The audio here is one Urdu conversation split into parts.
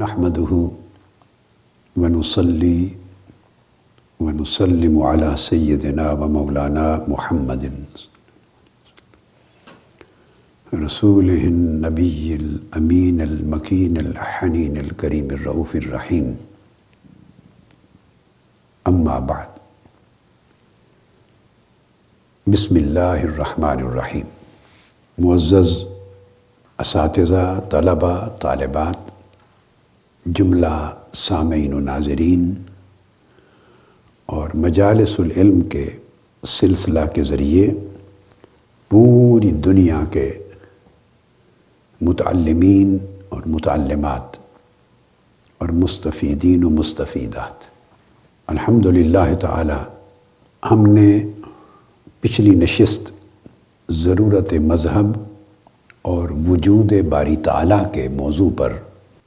نحمده ونصلي ونسلم على سيدنا ومولانا محمد رسوله النبي الأمين المكين الحنين الكريم الرؤوف الرحيم. أما بعد، بسم اللہ الرحمن الرحیم. معزز اساتذہ، طلبہ، طالبات، جملہ سامعین و ناظرین اور مجالس العلم کے سلسلہ کے ذریعے پوری دنیا کے متعلمین اور متعلمات اور مستفیدین و مستفیدات، الحمدللہ تعالی ہم نے پچھلی نشست ضرورت مذہب اور وجود باری تعالیٰ کے موضوع پر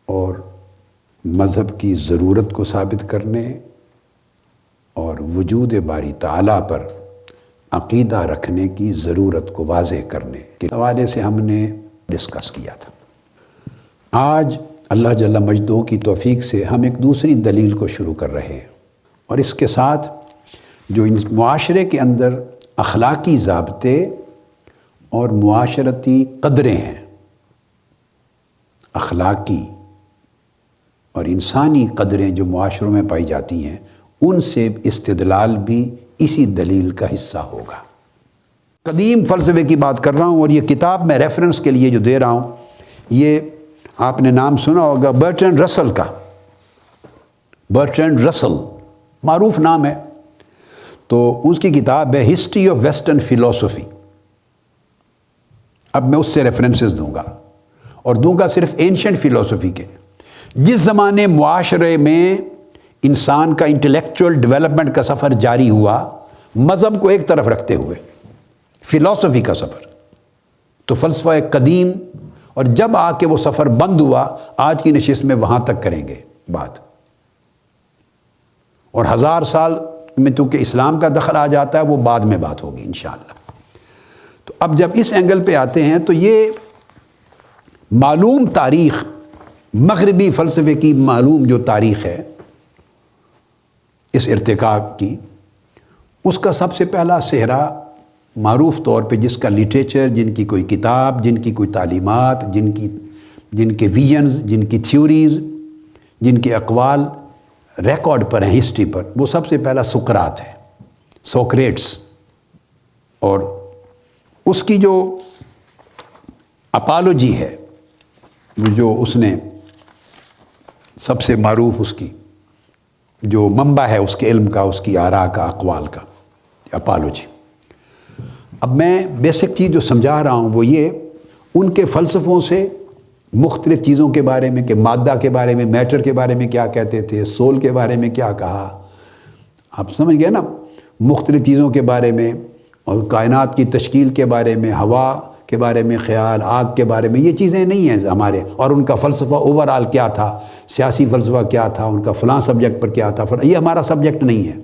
اور مذہب کی ضرورت کو ثابت کرنے اور وجود باری تعالیٰ پر عقیدہ رکھنے کی ضرورت کو واضح کرنے کے حوالے سے ہم نے ڈسکس کیا تھا. آج اللہ جل مجدہ کی توفیق سے ہم ایک دوسری دلیل کو شروع کر رہے ہیں، اور اس کے ساتھ جو معاشرے کے اندر اخلاقی ضابطے اور معاشرتی قدریں ہیں، اخلاقی اور انسانی قدریں جو معاشروں میں پائی جاتی ہیں، ان سے استدلال بھی اسی دلیل کا حصہ ہوگا. قدیم فلسفے کی بات کر رہا ہوں، اور یہ کتاب میں ریفرنس کے لیے جو دے رہا ہوں، یہ آپ نے نام سنا ہوگا برٹرینڈ رسل کا. برٹرینڈ رسل معروف نام ہے، تو اس کی کتاب ہے ہسٹری آف ویسٹرن فلاسفی. اب میں اس سے ریفرنسز دوں گا، اور دوں گا صرف اینشنٹ فلاسفی کے. جس زمانے معاشرے میں انسان کا انٹلیکچوئل ڈیولپمنٹ کا سفر جاری ہوا، مذہب کو ایک طرف رکھتے ہوئے فلاسفی کا سفر، تو فلسفہ قدیم، اور جب آ کے وہ سفر بند ہوا، آج کی نشست میں وہاں تک کریں گے بات. اور 1000 سال میں چونکہ اسلام کا دخل آ جاتا ہے، وہ بعد میں بات ہوگی انشاءاللہ. تو اب جب اس اینگل پہ آتے ہیں تو یہ معلوم تاریخ، مغربی فلسفے کی معلوم جو تاریخ ہے اس ارتقاء کی، اس کا سب سے پہلا صحرا معروف طور پہ جس کا لٹریچر، جن کی کوئی کتاب، جن کی کوئی تعلیمات، جن کے ویژنز، جن کی تھیوریز، جن کے اقوال ریکارڈ پر ہیں ہسٹری پر، وہ سب سے پہلا سقراط ہے، سوکریٹس. اور اس کی جو اپالوجی ہے، جو اس نے سب سے معروف، اس کی جو منبع ہے اس کے علم کا، اس کی آراء کا، اقوال کا، اپالوجی. اب میں بیسک چیز جو سمجھا رہا ہوں وہ یہ، ان کے فلسفوں سے مختلف چیزوں کے بارے میں، کہ مادہ کے بارے میں، میٹر کے بارے میں کیا کہتے تھے، سول کے بارے میں کیا کہا، آپ سمجھ گئے نا، مختلف چیزوں کے بارے میں، اور کائنات کی تشکیل کے بارے میں، ہوا کے بارے میں خیال، آگ کے بارے میں، یہ چیزیں نہیں ہیں ہمارے. اور ان کا فلسفہ اوورآل کیا تھا، سیاسی فلسفہ کیا تھا، ان کا فلاں سبجیکٹ پر کیا تھا، یہ ہمارا سبجیکٹ نہیں ہے.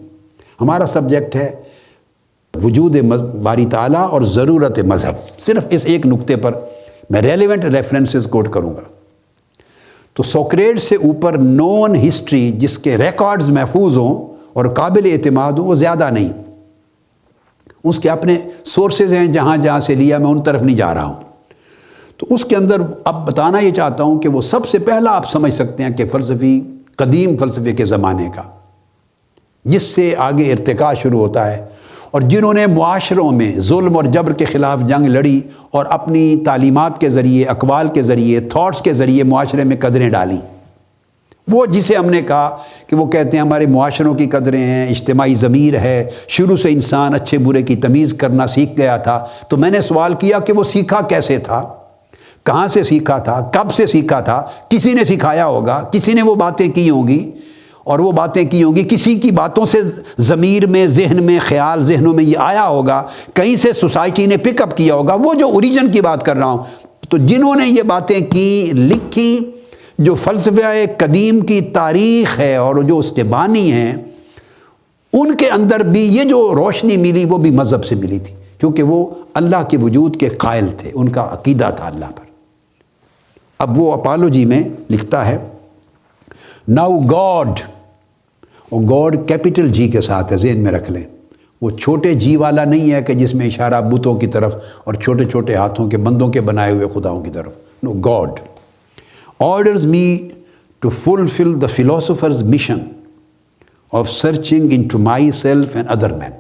ہمارا سبجیکٹ ہے وجود باری تعالیٰ اور ضرورت مذہب. صرف اس ایک نقطے پر میں ریلیونٹ ریفرنسز کوٹ کروں گا. تو سوکریٹ سے اوپر نون ہسٹری جس کے ریکارڈز محفوظ ہوں اور قابل اعتماد ہوں، وہ زیادہ نہیں. اس کے اپنے سورسز ہیں، جہاں جہاں سے لیا، میں ان طرف نہیں جا رہا ہوں. تو اس کے اندر اب بتانا یہ چاہتا ہوں کہ وہ سب سے پہلا آپ سمجھ سکتے ہیں کہ فلسفی، قدیم فلسفے کے زمانے کا، جس سے آگے ارتقاء شروع ہوتا ہے، اور جنہوں نے معاشروں میں ظلم اور جبر کے خلاف جنگ لڑی، اور اپنی تعلیمات کے ذریعے، اقوال کے ذریعے، تھاٹس کے ذریعے معاشرے میں قدریں ڈالیں. وہ جسے ہم نے کہا کہ وہ کہتے ہیں ہمارے معاشروں کی قدریں ہیں، اجتماعی ضمیر ہے، شروع سے انسان اچھے برے کی تمیز کرنا سیکھ گیا تھا. تو میں نے سوال کیا کہ وہ سیکھا کیسے تھا، کہاں سے سیکھا تھا، کب سے سیکھا تھا؟ کسی نے سکھایا ہوگا، کسی نے وہ باتیں کی ہوں گی، اور وہ باتیں کی ہوں گی، کسی کی باتوں سے ضمیر میں، ذہن میں، خیال ذہنوں میں یہ آیا ہوگا، کہیں سے سوسائٹی نے پک اپ کیا ہوگا. وہ جو اوریجن کی بات کر رہا ہوں، تو جنہوں نے یہ باتیں کی، لکھی، جو فلسفہ قدیم کی تاریخ ہے اور جو اس کے بانی ہیں، ان کے اندر بھی یہ جو روشنی ملی وہ بھی مذہب سے ملی تھی، کیونکہ وہ اللہ کے وجود کے قائل تھے، ان کا عقیدہ تھا اللہ پر. اب وہ اپالوجی میں لکھتا ہے ناؤ گاڈ، اور گاڈ کیپٹل جی کے ساتھ ہے، ذہن میں رکھ لیں، وہ چھوٹے جی والا نہیں ہے کہ جس میں اشارہ بتوں کی طرف اور چھوٹے چھوٹے ہاتھوں کے بندوں کے بنائے ہوئے خداؤں کی طرف. No, God orders me to fulfil the philosopher's mission of searching into myself and other men.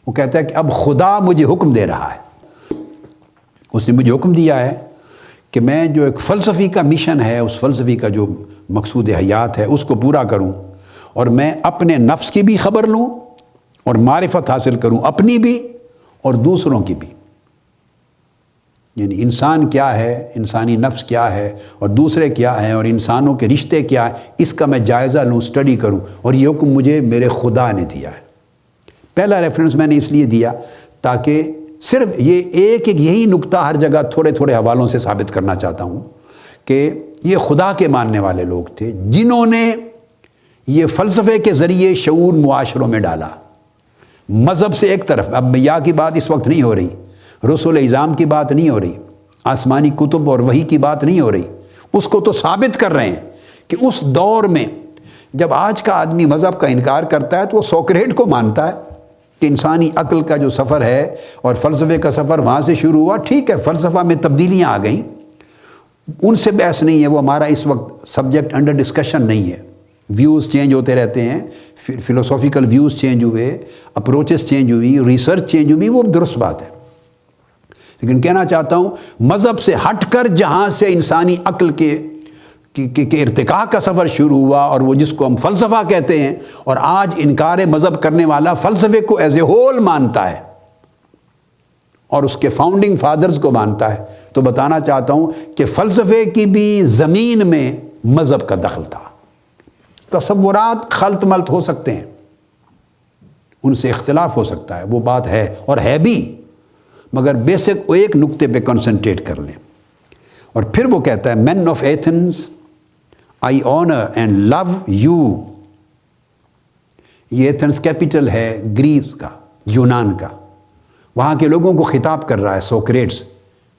وہ کہتا ہے کہ اب خدا مجھے حکم دے رہا ہے، اس نے مجھے حکم دیا ہے کہ میں جو ایک فلسفی کا مشن ہے، اس فلسفی کا جو مقصود حیات ہے اس کو پورا کروں، اور میں اپنے نفس کی بھی خبر لوں اور معرفت حاصل کروں، اپنی بھی اور دوسروں کی بھی. یعنی انسان کیا ہے، انسانی نفس کیا ہے، اور دوسرے کیا ہیں، اور انسانوں کے رشتے کیا ہیں، اس کا میں جائزہ لوں، اسٹڈی کروں. اور یہ حکم مجھے میرے خدا نے دیا ہے. پہلا ریفرنس میں نے اس لیے دیا تاکہ صرف یہ ایک یہی نقطہ ہر جگہ تھوڑے تھوڑے حوالوں سے ثابت کرنا چاہتا ہوں کہ یہ خدا کے ماننے والے لوگ تھے جنہوں نے یہ فلسفے کے ذریعے شعور معاشروں میں ڈالا. مذہب سے ایک طرف، اب میاں کی بات اس وقت نہیں ہو رہی، رسول اعظام کی بات نہیں ہو رہی، آسمانی کتب اور وحی کی بات نہیں ہو رہی، اس کو تو ثابت کر رہے ہیں کہ اس دور میں جب آج کا آدمی مذہب کا انکار کرتا ہے تو وہ سوکریٹ کو مانتا ہے کہ انسانی عقل کا جو سفر ہے اور فلسفے کا سفر وہاں سے شروع ہوا. ٹھیک ہے، فلسفہ میں تبدیلیاں آ گئیں، ان سے بحث نہیں ہے، وہ ہمارا اس وقت سبجیکٹ انڈر ڈسکشن نہیں ہے. ویوز چینج ہوتے رہتے ہیں، فلوسافیکل ویوز چینج ہوئے، اپروچز چینج ہوئی، ریسرچ چینج ہوئی، وہ درست بات ہے. لیکن کہنا چاہتا ہوں مذہب سے ہٹ کر جہاں سے انسانی عقل کے ارتقاء کا سفر شروع ہوا، اور وہ جس کو ہم فلسفہ کہتے ہیں، اور آج انکار مذہب کرنے والا فلسفے کو ایز اے ہول مانتا ہے اور اس کے فاؤنڈنگ فادرز کو مانتا ہے، تو بتانا چاہتا ہوں کہ فلسفے کی بھی زمین میں مذہب کا دخل تھا. تصورات خلط ملط ہو سکتے ہیں، ان سے اختلاف ہو سکتا ہے، وہ بات ہے اور ہے بھی، مگر بیسک ایک نقطے پہ کنسنٹریٹ کر لیں. اور پھر وہ کہتا ہے man of Athens I honour and love you. یہ ایتھنز کیپٹل ہے گریس کا، یونان کا. وہاں کے لوگوں کو خطاب کر رہا ہے سوکریٹس،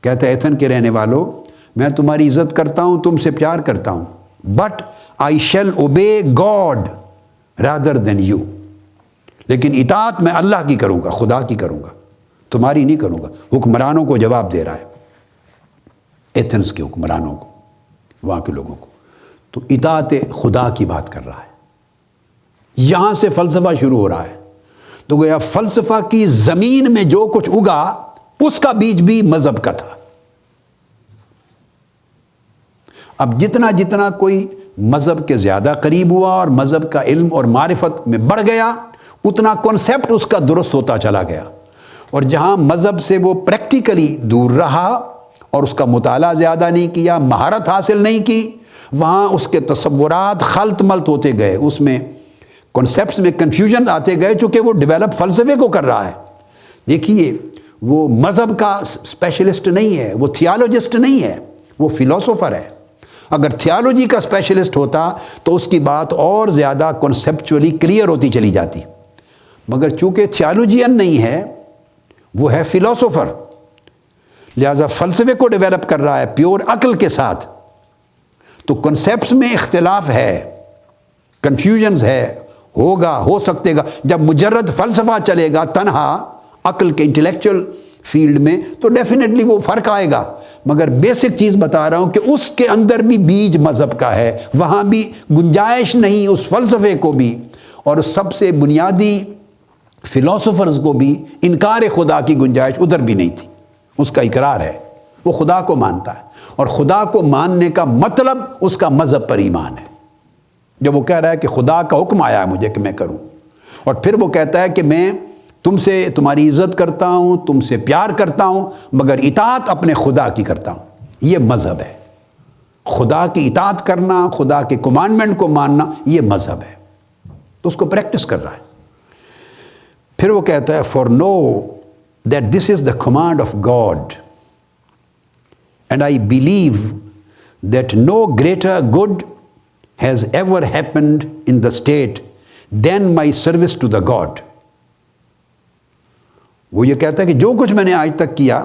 کہتا ہے ایتھن کے رہنے والوں، میں تمہاری عزت کرتا ہوں، تم سے پیار کرتا ہوں، but I shall obey God rather than you. لیکن اطاعت میں اللہ کی کروں گا، خدا کی کروں گا، تمہاری نہیں کروں گا. حکمرانوں کو جواب دے رہا ہے، ایتھنز کے حکمرانوں کو، وہاں کے لوگوں کو. تو اطاعت خدا کی بات کر رہا ہے. یہاں سے فلسفہ شروع ہو رہا ہے. تو گویا فلسفہ کی زمین میں جو کچھ اگا اس کا بیج بھی مذہب کا تھا. اب جتنا جتنا کوئی مذہب کے زیادہ قریب ہوا اور مذہب کا علم اور معرفت میں بڑھ گیا، اتنا کنسیپٹ اس کا درست ہوتا چلا گیا. اور جہاں مذہب سے وہ پریکٹیکلی دور رہا اور اس کا مطالعہ زیادہ نہیں کیا، مہارت حاصل نہیں کی، وہاں اس کے تصورات خلط ملط ہوتے گئے، اس میں کنسیپٹس میں کنفیوژن آتے گئے، چونکہ وہ ڈیولپ فلسفے کو کر رہا ہے. دیکھیے وہ مذہب کا اسپیشلسٹ نہیں ہے، وہ تھیالوجسٹ نہیں ہے، وہ فلاسفر ہے. اگر تھیالوجی کا اسپیشلسٹ ہوتا تو اس کی بات اور زیادہ کنسیپچولی کلیئر ہوتی چلی جاتی. مگر چونکہ تھیالوجین نہیں ہے، وہ ہے فلاسفر، لہذا فلسفے کو ڈیولپ کر رہا ہے پیور عقل کے ساتھ. تو کنسیپٹس میں اختلاف ہے، کنفیوژنز ہے، ہوگا، ہو سکتے گا. جب مجرد فلسفہ چلے گا تنہا عقل کے انٹلیکچوئل فیلڈ میں تو ڈیفینیٹلی وہ فرق آئے گا. مگر بیسک چیز بتا رہا ہوں کہ اس کے اندر بھی بیج مذہب کا ہے، وہاں بھی گنجائش نہیں اس فلسفے کو بھی، اور سب سے بنیادی فلاسفرز کو بھی انکار خدا کی گنجائش ادھر بھی نہیں تھی. اس کا اقرار ہے، وہ خدا کو مانتا ہے، اور خدا کو ماننے کا مطلب اس کا مذہب پر ایمان ہے. جب وہ کہہ رہا ہے کہ خدا کا حکم آیا ہے مجھے کہ میں کروں، اور پھر وہ کہتا ہے کہ میں تم سے تمہاری عزت کرتا ہوں، تم سے پیار کرتا ہوں، مگر اطاعت اپنے خدا کی کرتا ہوں. یہ مذہب ہے. خدا کی اطاعت کرنا، خدا کے کمانڈمنٹ کو ماننا، یہ مذہب ہے. تو اس کو پریکٹس کر رہا ہے. پھر وہ کہتا ہے for know that this is the command of God and I believe that no greater good has ever happened in the state than my service to the God. وہ یہ کہتا ہے کہ جو کچھ میں نے آج تک کیا،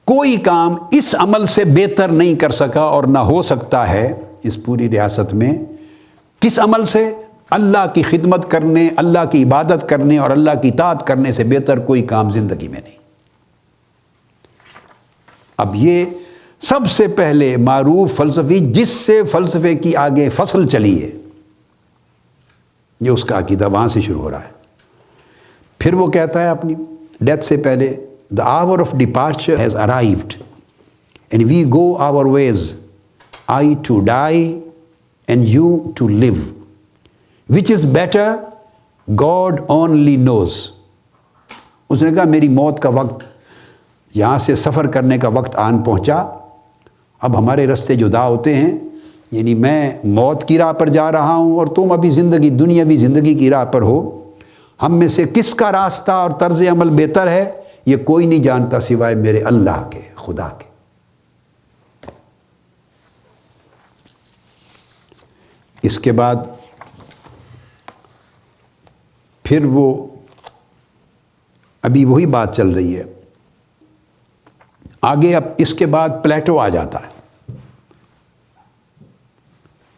کوئی کام اس عمل سے بہتر نہیں کر سکا اور نہ ہو سکتا ہے اس پوری ریاست میں کس عمل سے؟ اللہ کی خدمت کرنے، اللہ کی عبادت کرنے اور اللہ کی اطاعت کرنے سے بہتر کوئی کام زندگی میں نہیں۔ اب یہ سب سے پہلے معروف فلسفی جس سے فلسفے کی آگے فصل چلی ہے، یہ اس کا عقیدہ وہاں سے شروع ہو رہا ہے۔ پھر وہ کہتا ہے اپنی ڈیتھ سے پہلے the hour of departure has arrived and we go our ways, I to die and you to live, which is better God only knows۔ اس نے کہا میری موت کا وقت، یہاں سے سفر کرنے کا وقت آن پہنچا، اب ہمارے راستے جدا ہوتے ہیں، یعنی میں موت کی راہ پر جا رہا ہوں اور تم ابھی دنیاوی زندگی کی راہ پر ہو۔ ہم میں سے کس کا راستہ اور طرز عمل بہتر ہے یہ کوئی نہیں جانتا سوائے میرے اللہ کے، خدا کے۔ اس کے بعد پھر وہ ابھی وہی بات چل رہی ہے آگے۔ اب اس کے بعد پلیٹو آ جاتا ہے۔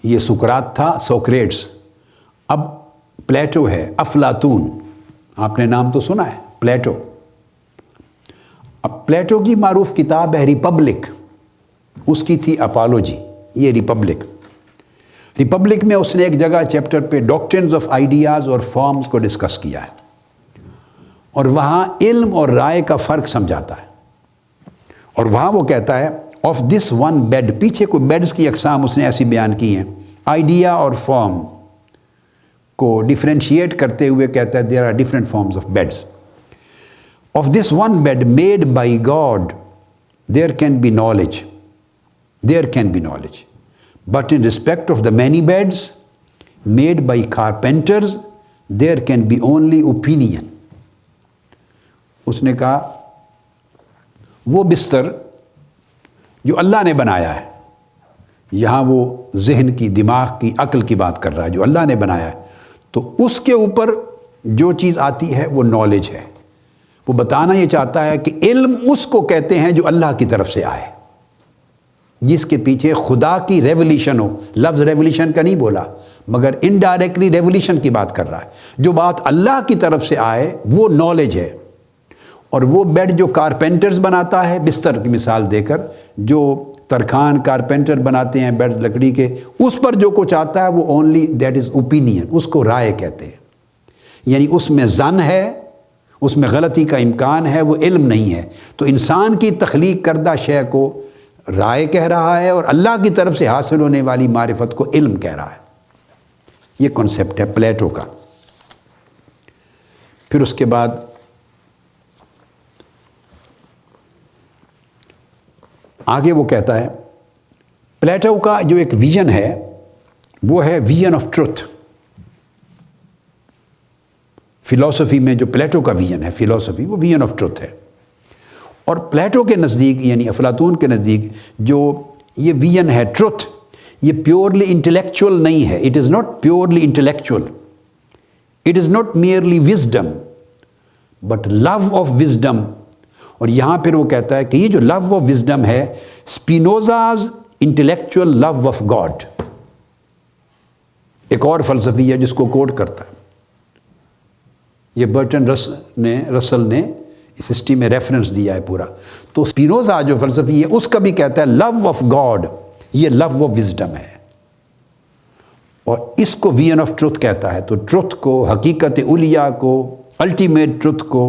یہ سقراط تھا، سوکریٹس، اب پلیٹو ہے، افلاطون، آپ نے نام تو سنا ہے پلیٹو۔ اب پلیٹو کی معروف کتاب ہے ریپبلک، اس کی تھی اپالوجی، یہ ریپبلک میں اس نے ایک جگہ چیپٹر پہ ڈاکٹرنز آف آئیڈیاز اور فارمز کو ڈسکس کیا ہے، اور وہاں علم اور رائے کا فرق سمجھاتا ہے۔ اور وہاں وہ کہتا ہے آف دس ون بیڈ، پیچھے کوئی بیڈز کی اقسام اس نے ایسی بیان کی ہیں، آئیڈیا اور فارم کو ڈیفرینشیٹ کرتے ہوئے کہتا ہے there are different forms of beds. Of this one bed made by God there can be knowledge, but in respect of the many beds made by carpenters there can be only opinion. اس نے کہا وہ بستر جو اللہ نے بنایا ہے، یہاں وہ ذہن کی، دماغ کی، عقل کی بات کر رہا ہے، جو اللہ نے بنایا ہے، تو اس کے اوپر جو چیز آتی ہے وہ نالج ہے۔ وہ بتانا یہ چاہتا ہے کہ علم اس کو کہتے ہیں جو اللہ کی طرف سے آئے، جس کے پیچھے خدا کی ریولیشن ہو۔ لفظ ریولیشن کا نہیں بولا، مگر انڈائریکٹلی ریولیشن کی بات کر رہا ہے۔ جو بات اللہ کی طرف سے آئے وہ نالج ہے۔ اور وہ بیڈ جو کارپینٹرز بناتا ہے، بستر کی مثال دے کر، جو ترخان کارپینٹر بناتے ہیں بیڈ لکڑی کے، اس پر جو کچھ آتا ہے وہ اونلی دیٹ از اوپینین، اس کو رائے کہتے ہیں۔ یعنی اس میں ظن ہے، اس میں غلطی کا امکان ہے، وہ علم نہیں ہے۔ تو انسان کی تخلیق کردہ شے کو رائے کہہ رہا ہے، اور اللہ کی طرف سے حاصل ہونے والی معرفت کو علم کہہ رہا ہے۔ یہ کنسیپٹ ہے پلیٹو کا۔ پھر اس کے بعد آگے وہ کہتا ہے پلیٹو کا جو ایک ویژن ہے وہ ہے ویژن آف ٹروتھ۔ فلاسفی میں جو پلیٹو کا ویژن ہے، فلاسفی، وہ ویژن آف ٹروتھ ہے۔ اور پلیٹو کے نزدیک، یعنی افلاطون کے نزدیک، جو یہ ویژن ہے ٹروتھ، یہ پیورلی انٹلیکچوئل نہیں ہے۔ It is not purely intellectual, it is not merely wisdom but love of wisdom. اور یہاں پھر وہ کہتا ہے کہ یہ جو لو آف وزڈم ہے، اسپینوزاز انٹلیکچوئل لو آف گاڈ۔ ایک اور فلسفی ہے جس کو کوٹ کرتا ہے، یہ برٹن رسل نے اس ہسٹری میں ریفرنس دیا ہے پورا۔ تو اسپینوزا جو فلسفی ہے اس کا بھی کہتا ہے لو آف گاڈ، یہ لو آف وزڈم ہے، اور اس کو ویژن آف ٹروتھ کہتا ہے۔ تو ٹروتھ کو، حقیقت علیہ کو، الٹیمیٹ ٹروتھ کو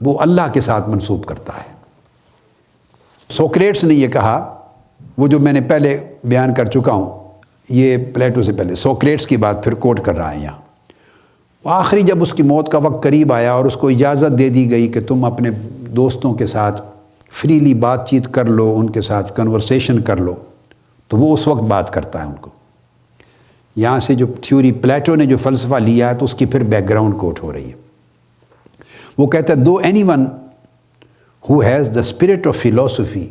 وہ اللہ کے ساتھ منسوب کرتا ہے۔ سوکریٹس نے یہ کہا، وہ جو میں نے پہلے بیان کر چکا ہوں، یہ پلیٹو سے پہلے سوکریٹس کی بات پھر کوٹ کر رہا ہے یہاں۔ آخری جب اس کی موت کا وقت قریب آیا اور اس کو اجازت دے دی گئی کہ تم اپنے دوستوں کے ساتھ فریلی بات چیت کر لو، ان کے ساتھ کنورسیشن کر لو، تو وہ اس وقت بات کرتا ہے ان کو۔ یہاں سے جو تھیوری پلیٹو نے جو فلسفہ لیا ہے تو اس کی پھر بیک گراؤنڈ کوٹ ہو رہی ہے۔ وہ کہتا ہے دو anyone who has the spirit of philosophy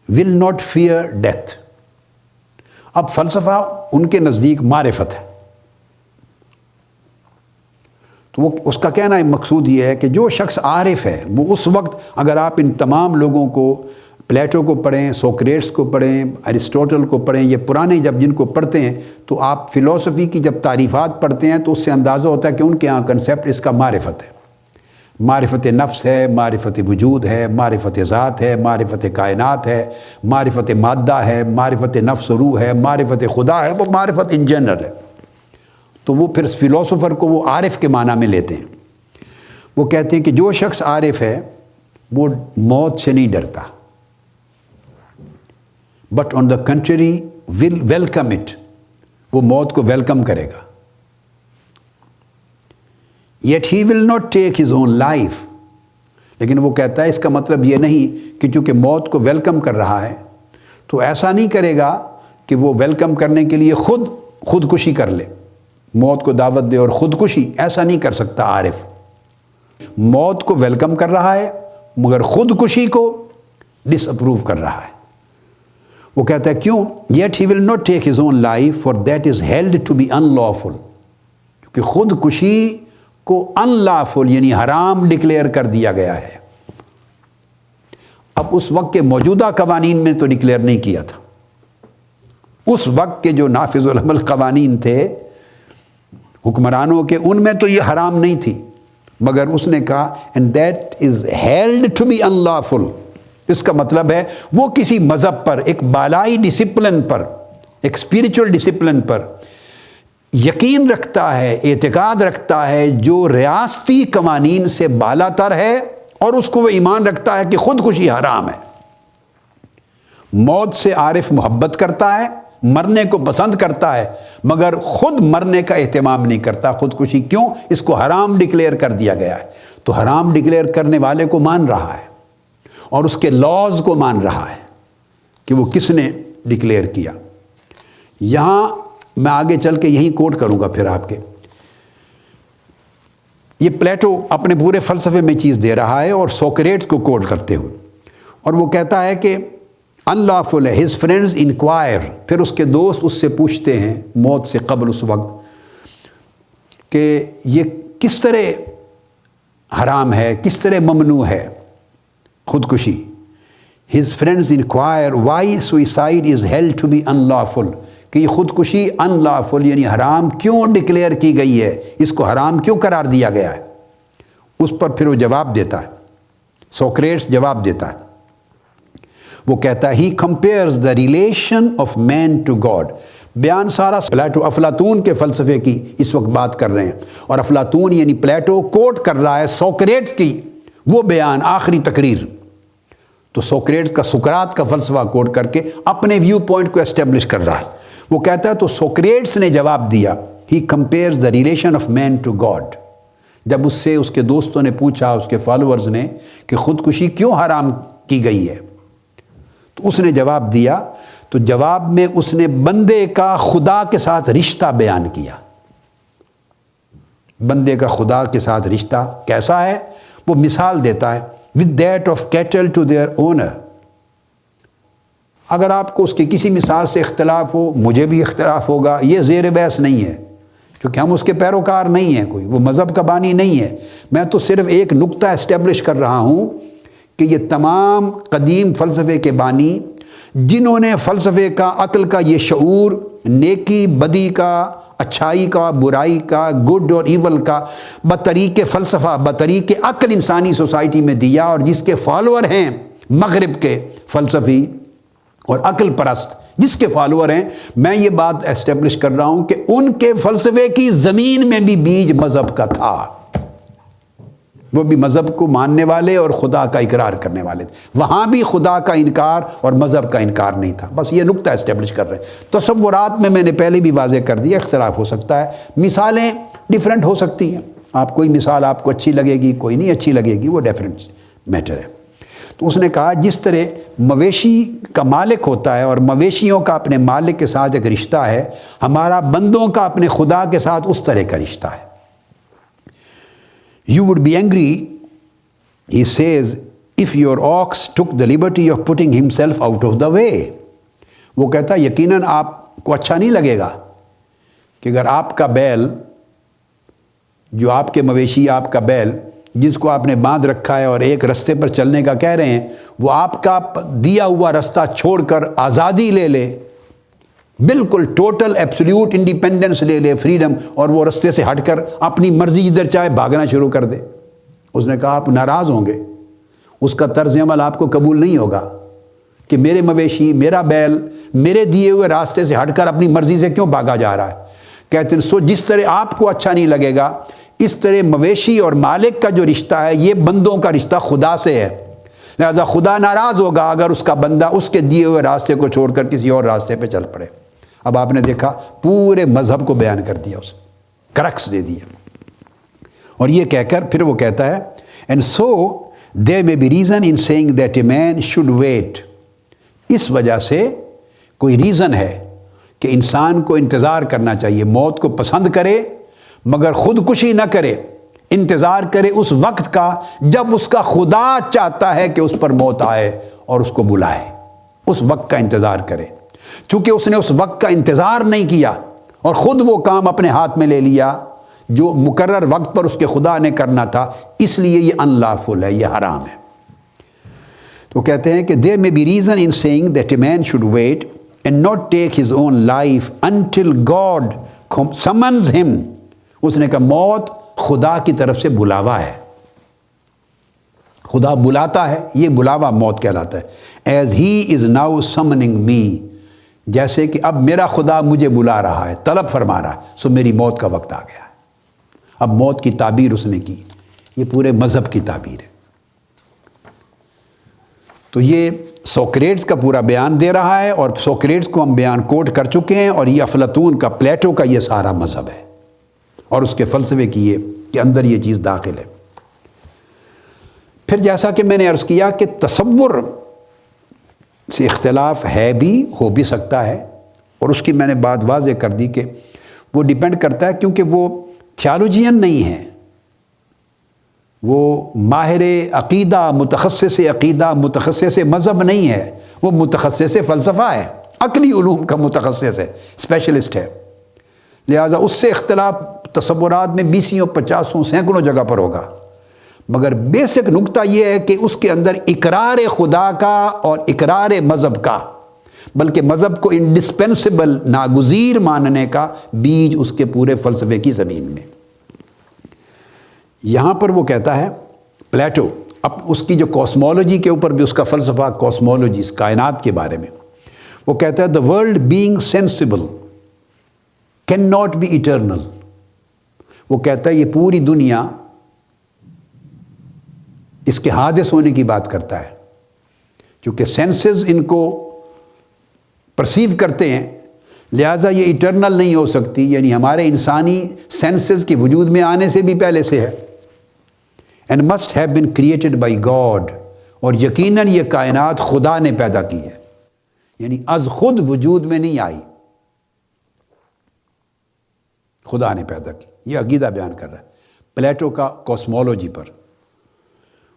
will not fear death. اب فلسفہ ان کے نزدیک معرفت ہے، تو وہ اس کا کہنا مقصود یہ ہے کہ جو شخص عارف ہے وہ اس وقت، اگر آپ ان تمام لوگوں کو پلیٹو کو پڑھیں، سوکریٹس کو پڑھیں، ارسطوٹل کو پڑھیں، یہ پرانے جب جن کو پڑھتے ہیں تو آپ فلسفی کی جب تعریفات پڑھتے ہیں تو اس سے اندازہ ہوتا ہے کہ ان کے یہاں کنسیپٹ اس کا معرفت ہے، معرفت نفس ہے، معرفت وجود ہے، معرفت ذات ہے، معرفت کائنات ہے، معرفت مادہ ہے، معرفت نفس و روح ہے، معرفت خدا ہے، وہ معرفت ان جنرل ہے۔ تو وہ پھر فلسفر کو وہ عارف کے معنی میں لیتے ہیں۔ وہ کہتے ہیں کہ جو شخص عارف ہے وہ موت سے نہیں ڈرتا، but on the contrary will welcome it, وہ موت کو ویلکم کرے گا۔ Yet he will not take his own life, لیکن وہ کہتا ہے اس کا مطلب یہ نہیں کہ چونکہ موت کو ویلکم کر رہا ہے تو ایسا نہیں کرے گا کہ وہ ویلکم کرنے کے لیے خودکشی کر لے، موت کو دعوت دے اور خودکشی، ایسا نہیں کر سکتا عارف۔ موت کو ویلکم کر رہا ہے مگر خودکشی کو ڈس اپروو کر رہا ہے۔ وہ کہتا ہے کیوں؟ Yet he will not take his own life for that is held to be unlawful, کیونکہ خودکشی کو ان لافل یعنی حرام ڈکلیئر کر دیا گیا ہے۔ اب اس وقت کے موجودہ قوانین میں تو ڈکلیئر نہیں کیا تھا، اس وقت کے جو نافذ العمل قوانین تھے حکمرانوں کے، ان میں تو یہ حرام نہیں تھی، مگر اس نے کہا and that is held to be unlawful, اس کا مطلب ہے وہ کسی مذہب پر، ایک بالائی ڈسپلن پر، ایک اسپریچول ڈسپلن پر یقین رکھتا ہے، اعتقاد رکھتا ہے جو ریاستی قوانین سے بالا تر ہے، اور اس کو وہ ایمان رکھتا ہے کہ خودکشی حرام ہے۔ موت سے عارف محبت کرتا ہے، مرنے کو پسند کرتا ہے، مگر خود مرنے کا اہتمام نہیں کرتا، خودکشی کیوں؟ اس کو حرام ڈکلیئر کر دیا گیا ہے۔ تو حرام ڈکلیئر کرنے والے کو مان رہا ہے اور اس کے لاز کو مان رہا ہے کہ وہ کس نے ڈکلیئر کیا۔ یہاں میں آگے چل کے یہی کوٹ کروں گا پھر آپ کے، یہ پلیٹو اپنے پورے فلسفے میں چیز دے رہا ہے اور سوکریٹس کو کوٹ کرتے ہوئے، اور وہ کہتا ہے کہ unlawful ہے۔ his friends inquire، پھر اس کے دوست اس سے پوچھتے ہیں موت سے قبل اس وقت کہ یہ کس طرح حرام ہے، کس طرح ممنوع ہے خودکشی۔ his friends inquire why suicide is held to be unlawful، کہ یہ خودکشی unlawful یعنی حرام کیوں ڈکلیئر کی گئی ہے، اس کو حرام کیوں قرار دیا گیا ہے۔ اس پر پھر وہ جواب دیتا ہے، سوکریٹس جواب دیتا ہے، وہ کہتا ہے he compares the relation of man to God. بیان سارا پلیٹو افلاطون کے فلسفے کی اس وقت بات کر رہے ہیں، اور افلاطون یعنی پلیٹو کوٹ کر رہا ہے سوکریٹس کی وہ بیان، آخری تقریر۔ تو سوکریٹس کا سقراط کا فلسفہ کوٹ کر کے اپنے ویو پوائنٹ کو اسٹیبلش کر رہا ہے۔ وہ کہتا ہے تو سوکریٹس نے جواب دیا he compares the relation of man to God. جب اس سے اس کے دوستوں نے پوچھا، اس کے فالوورز نے، کہ خودکشی کیوں حرام کی گئی ہے، تو اس نے جواب دیا، تو جواب میں اس نے بندے کا خدا کے ساتھ رشتہ بیان کیا۔ بندے کا خدا کے ساتھ رشتہ کیسا ہے؟ وہ مثال دیتا ہے with that of cattle to their owner۔ اگر آپ کو اس کی کسی مثال سے اختلاف ہو، مجھے بھی اختلاف ہوگا، یہ زیر بحث نہیں ہے، کیونکہ ہم اس کے پیروکار نہیں ہیں، کوئی وہ مذہب کا بانی نہیں ہے۔ میں تو صرف ایک نقطہ اسٹیبلش کر رہا ہوں کہ یہ تمام قدیم فلسفے کے بانی، جنہوں نے فلسفے کا، عقل کا یہ شعور، نیکی بدی کا، اچھائی کا، برائی کا، گڈ اور ایول کا بطریق فلسفہ، بطریق عقل انسانی سوسائٹی میں دیا، اور جس کے فالوور ہیں مغرب کے فلسفی اور عقل پرست، جس کے فالوور ہیں، میں یہ بات اسٹیبلش کر رہا ہوں کہ ان کے فلسفے کی زمین میں بھی بیج مذہب کا تھا، وہ بھی مذہب کو ماننے والے اور خدا کا اقرار کرنے والے تھے، وہاں بھی خدا کا انکار اور مذہب کا انکار نہیں تھا۔ بس یہ نقطہ اسٹیبلش کر رہے ہیں۔ تصورات میں نے پہلے بھی واضح کر دیا، اختلاف ہو سکتا ہے، مثالیں ڈیفرنٹ ہو سکتی ہیں، آپ کوئی مثال آپ کو اچھی لگے گی، کوئی نہیں اچھی لگے گی، وہ ڈیفرنٹ میٹر ہے۔ تو اس نے کہا جس طرح مویشی کا مالک ہوتا ہے اور مویشیوں کا اپنے مالک کے ساتھ ایک رشتہ ہے، ہمارا بندوں کا اپنے خدا کے ساتھ اس طرح کا رشتہ ہے۔ You would be angry, he says, if your ox took the liberty of putting himself out of the way۔ وہ کہتا ہے یقیناً آپ کو اچھا نہیں لگے گا کہ اگر آپ کا بیل، جو آپ کے مویشی، آپ کا بیل جس کو آپ نے باندھ رکھا ہے اور ایک رستے پر چلنے کا کہہ رہے ہیں، وہ آپ کا دیا ہوا رستہ چھوڑ کر آزادی لے لے، بالکل ٹوٹل ایبسلیوٹ انڈیپینڈنس لے لے، فریڈم، اور وہ رستے سے ہٹ کر اپنی مرضی جدھر چاہے بھاگنا شروع کر دے، اس نے کہا آپ ناراض ہوں گے، اس کا طرز عمل آپ کو قبول نہیں ہوگا کہ میرے مویشی، میرا بیل میرے دیے ہوئے راستے سے ہٹ کر اپنی مرضی سے کیوں بھاگا جا رہا ہے۔ کہتے ہیں سو جس طرح آپ کو اچھا نہیں لگے گا، اس طرح مویشی اور مالک کا جو رشتہ ہے یہ بندوں کا رشتہ خدا سے ہے، لہذا خدا ناراض ہوگا اگر اس کا بندہ اس کے دیے ہوئے راستے کو چھوڑ کر کسی اور راستے پہ چل پڑے۔ اب آپ نے دیکھا پورے مذہب کو بیان کر دیا، اس کرکس دے دیا، اور یہ کہہ کر پھر وہ کہتا ہے and so there may be reason in saying that a man should wait، اس وجہ سے کوئی ریزن ہے کہ انسان کو انتظار کرنا چاہیے، موت کو پسند کرے مگر خودکشی نہ کرے، انتظار کرے اس وقت کا جب اس کا خدا چاہتا ہے کہ اس پر موت آئے اور اس کو بلائے، اس وقت کا انتظار کرے۔ چونکہ اس نے اس وقت کا انتظار نہیں کیا اور خود وہ کام اپنے ہاتھ میں لے لیا جو مقرر وقت پر اس کے خدا نے کرنا تھا، اس لیے یہ unlawful ہے، یہ حرام ہے۔ تو کہتے ہیں کہ there may be reason in saying that a man should wait and not take his own life until God summons him۔ اس نے کہا موت خدا کی طرف سے بلاوا ہے، خدا بلاتا ہے، یہ بلاوا موت کہلاتا ہے۔ as he is now summoning me، جیسے کہ اب میرا خدا مجھے بلا رہا ہے، طلب فرما رہا ہے، سو میری موت کا وقت آ گیا ہے۔ اب موت کی تعبیر اس نے کی، یہ پورے مذہب کی تعبیر ہے۔ تو یہ سوکریٹس کا پورا بیان دے رہا ہے، اور سوکریٹس کو ہم بیان کوٹ کر چکے ہیں، اور یہ افلاطون کا، پلیٹو کا یہ سارا مذہب ہے، اور اس کے فلسفے کی یہ کہ اندر یہ چیز داخل ہے۔ پھر جیسا کہ میں نے عرض کیا کہ تصور سے اختلاف ہے بھی، ہو بھی سکتا ہے، اور اس کی میں نے بات واضح کر دی کہ وہ ڈیپینڈ کرتا ہے، کیونکہ وہ تھیالوجین نہیں ہے، وہ ماہر عقیدہ، متخصص عقیدہ، متخصص مذہب نہیں ہے، وہ متخصص فلسفہ ہے، عقلی علوم کا متخصص ہے، اسپیشلسٹ ہے، لہٰذا اس سے اختلاف تصورات میں 20 50 سینکڑوں جگہ پر ہوگا، مگر بیسک نقطہ یہ ہے کہ اس کے اندر اقرار خدا کا اور اقرار مذہب کا، بلکہ مذہب کو انڈسپینسیبل، ناگزیر ماننے کا بیج اس کے پورے فلسفے کی زمین میں۔ یہاں پر وہ کہتا ہے پلیٹو، اب اس کی جو کوسمولوجی کے اوپر بھی اس کا فلسفہ، کوسمولوجی کائنات کے بارے میں، وہ کہتا ہے the world being sensible cannot be eternal۔ وہ کہتا ہے یہ پوری دنیا اس کے حادث ہونے کی بات کرتا ہے، چونکہ سینسز ان کو پرسیو کرتے ہیں، لہٰذا یہ ایٹرنل نہیں ہو سکتی، یعنی ہمارے انسانی سینسز کے وجود میں آنے سے بھی پہلے سے ہے۔ And must have been created by God, اور یقیناً یہ کائنات خدا نے پیدا کی ہے، یعنی از خود وجود میں نہیں آئی، خدا نے پیدا کی۔ یہ عقیدہ بیان کر رہا ہے پلیٹو کا کوسمولوجی پر۔